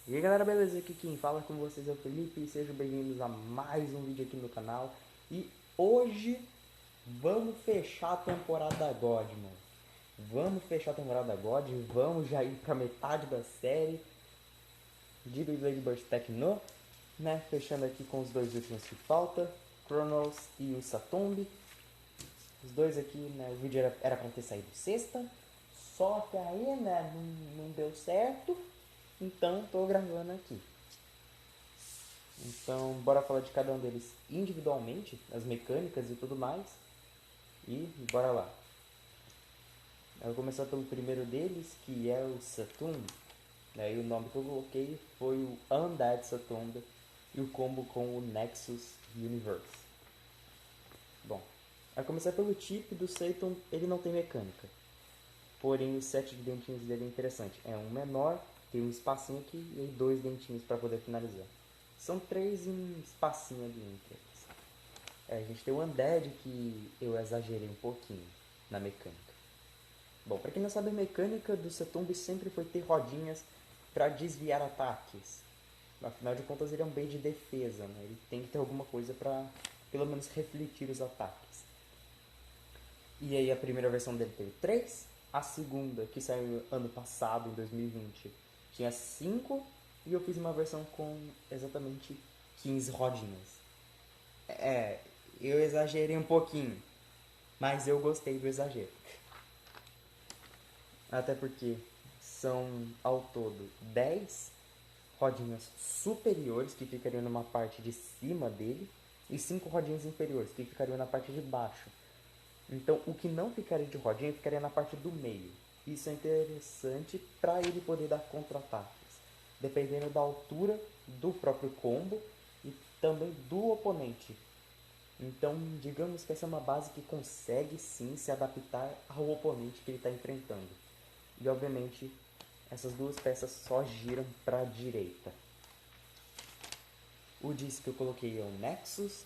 E aí galera, beleza? Aqui quem fala com vocês é o Felipe e sejam bem-vindos a mais um vídeo aqui no canal. E hoje vamos fechar a temporada God, mano. Vamos fechar a temporada God, vamos já ir pra metade da série de Beyblade Burst Techno, né? Fechando aqui com os dois últimos que falta, Chronos e o Satomb. Os dois aqui, né? O vídeo era pra ter saído sexta, só que aí, né, não deu certo, então tô gravando aqui. Então, bora falar de cada um deles individualmente, as mecânicas e tudo mais. E bora lá. Eu vou começar pelo primeiro deles, que é o Saturn. E o nome que eu coloquei foi o Undead Saturn e o combo com o Nexus Universe. Bom, a começar pelo tipo do Saturn, ele não tem mecânica. Porém, o set de dentinhos dele é interessante. É um menor, tem um espacinho aqui e aí dois dentinhos para poder finalizar. São três e um espacinho ali entre eles. A gente tem o Undead, que eu exagerei um pouquinho na mecânica. Bom, para quem não sabe, a mecânica do Setumb sempre foi ter rodinhas para desviar ataques. Afinal de contas, ele é um bem de defesa, né? Ele tem que ter alguma coisa para, pelo menos, refletir os ataques. E aí a primeira versão dele teve 3, a segunda, que saiu ano passado, em 2020, tinha 5, e eu fiz uma versão com exatamente 15 rodinhas. É, eu exagerei um pouquinho, mas eu gostei do exagero. Até porque são ao todo 10 rodinhas superiores que ficariam numa parte de cima dele e 5 rodinhas inferiores que ficariam na parte de baixo. Então o que não ficaria de rodinha ficaria na parte do meio. Isso é interessante para ele poder dar contra-ataques, dependendo da altura do próprio combo e também do oponente. Então, digamos que essa é uma base que consegue sim se adaptar ao oponente que ele está enfrentando. E obviamente, essas duas peças só giram para a direita. O disco que eu coloquei é o Nexus.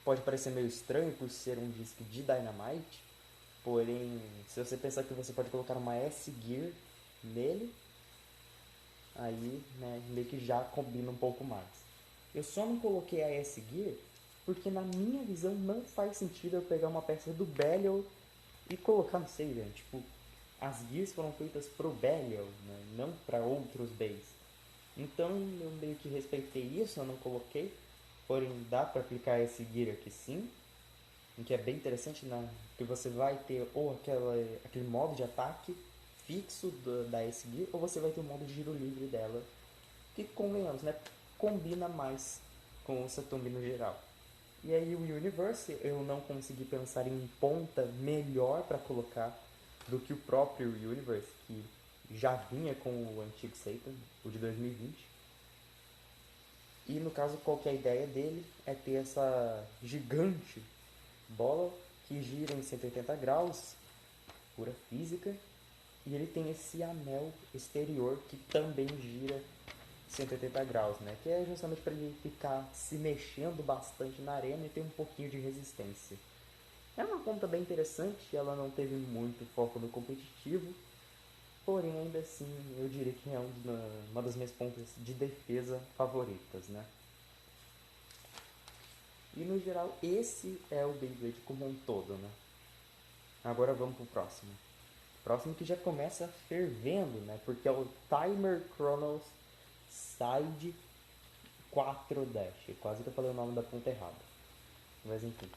Pode parecer meio estranho por ser um disco de Dynamite, porém, se você pensar que você pode colocar uma S-Gear nele, aí meio que já combina um pouco mais. Eu só não coloquei a S-Gear porque na minha visão não faz sentido eu pegar uma peça do Belial e colocar no Sabian. Tipo, as gears foram feitas pro Belial, né? Não para outros bays. Então eu meio que respeitei isso, eu não coloquei. Porém, dá para aplicar esse gear aqui sim, o que é bem interessante, né? Que você vai ter ou aquele modo de ataque fixo da S-Gear, ou você vai ter o modo de giro livre dela, que convenhamos, né? Combina mais com o Saturn no geral. E aí o Universe, eu não consegui pensar em ponta melhor para colocar do que o próprio Universe, que já vinha com o antigo Satan, o de 2020. E no caso, qual que é a ideia dele? É ter essa gigante bola que gira em 180 graus, pura física, e ele tem esse anel exterior que também gira 180 graus, né? Que é justamente para ele ficar se mexendo bastante na arena e ter um pouquinho de resistência. É uma conta bem interessante, ela não teve muito foco no competitivo, porém ainda assim eu diria que é uma das minhas pontas de defesa favoritas, né? E no geral esse é o Beyblade como um todo, né? Agora vamos pro próximo. Próximo que já começa fervendo, né? Porque é o Timer Chronos Side 4 Dash. Quase que eu falei o nome da ponta errada. Mas enfim.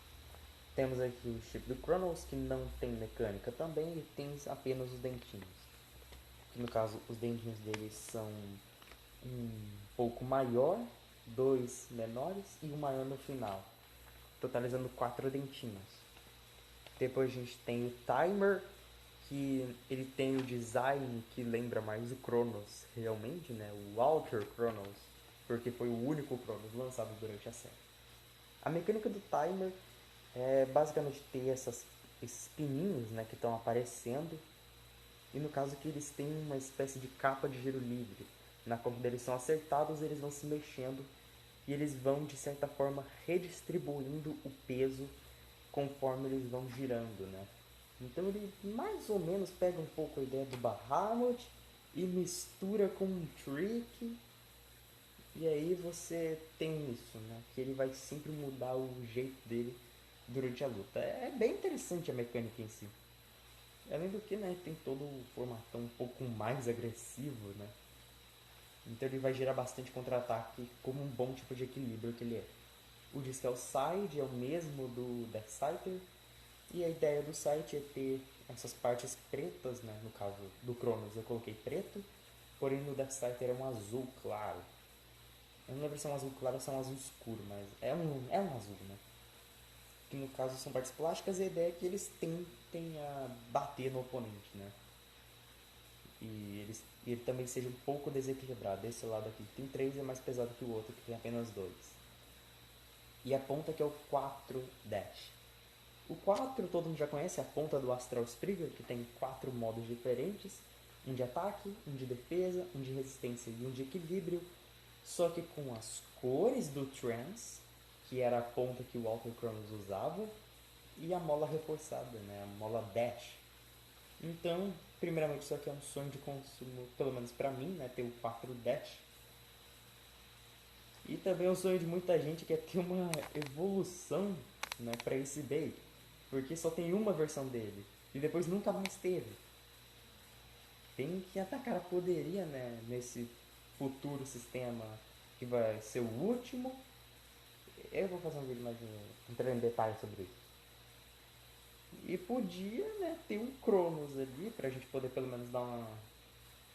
Temos aqui o chip do Chronos, que não tem mecânica também, e tem apenas os dentinhos. Que no caso, os dentinhos deles são um pouco maior, dois menores e um maior no final, totalizando 4 dentinhos. Depois a gente tem o Timer, que ele tem o design que lembra mais o Chronos realmente, né? O Walter Chronos, porque foi o único Chronos lançado durante a série. A mecânica do Timer é basicamente ter esses pininhos, né, que estão aparecendo, e no caso que eles têm uma espécie de capa de giro livre, na qual quando eles são acertados eles vão se mexendo e eles vão de certa forma redistribuindo o peso conforme eles vão girando, né? Então ele mais ou menos pega um pouco a ideia do Bahamut e mistura com um Trick E aí você tem isso, né? Que ele vai sempre mudar o jeito dele durante a luta. É bem interessante a mecânica em si. Além do que, né, tem todo o formatão um pouco mais agressivo, né? Então ele vai gerar bastante contra-ataque como um bom tipo de equilíbrio que ele é. O Discal Side é o mesmo do Darksider. E a ideia do site é ter essas partes pretas, né? No caso do Cronos eu coloquei preto, porém no Darksider é um azul claro. Eu não lembro se é um azul claro ou se é um azul escuro, mas é um azul, né? Que no caso são partes plásticas e a ideia é que eles tentem a bater no oponente, né? E ele também seja um pouco desequilibrado. Esse lado aqui que tem 3 é mais pesado que o outro que tem apenas 2. E a ponta que é o 4 Dash. O 4 todo mundo já conhece, a ponta do Astral Sprigger, que tem 4 modos diferentes. Um de ataque, um de defesa, um de resistência e um de equilíbrio. Só que com as cores do Trance, que era a ponta que o Walter Cronos usava, e a mola reforçada, né? A mola Dash. Então, primeiramente, isso aqui é um sonho de consumo, pelo menos pra mim, né? Ter o 4 Dash. E também é um sonho de muita gente que é ter uma evolução, né, pra esse Bay. Porque só tem uma versão dele. E depois nunca mais teve. Tem que atacar a poderia, né? Nesse futuro sistema que vai ser o último. Eu vou fazer um vídeo mais entrando em detalhes sobre isso. E podia, né, ter um Cronos ali pra gente poder pelo menos dar uma.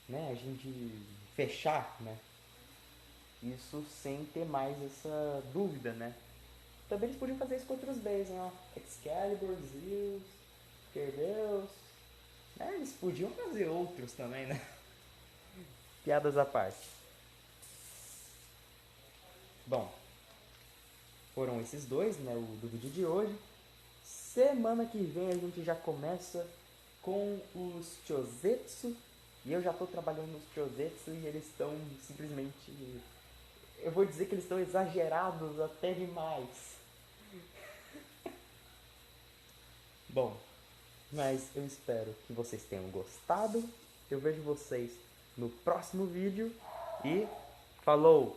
Né, a gente fechar, né? Isso sem ter mais essa dúvida, né? Também eles podiam fazer isso com outros Bays, né? Excalibur, Zeus, Kerbeus. Né? Eles podiam fazer outros também, né? Piadas à parte. Bom, foram esses dois, né? O do vídeo de hoje. Semana que vem a gente já começa com os Chozetsu. E eu já estou trabalhando nos Chozetsu e eles estão simplesmente. Eu vou dizer que eles estão exagerados até demais. Bom, mas eu espero que vocês tenham gostado. Eu vejo vocês no próximo vídeo e falou!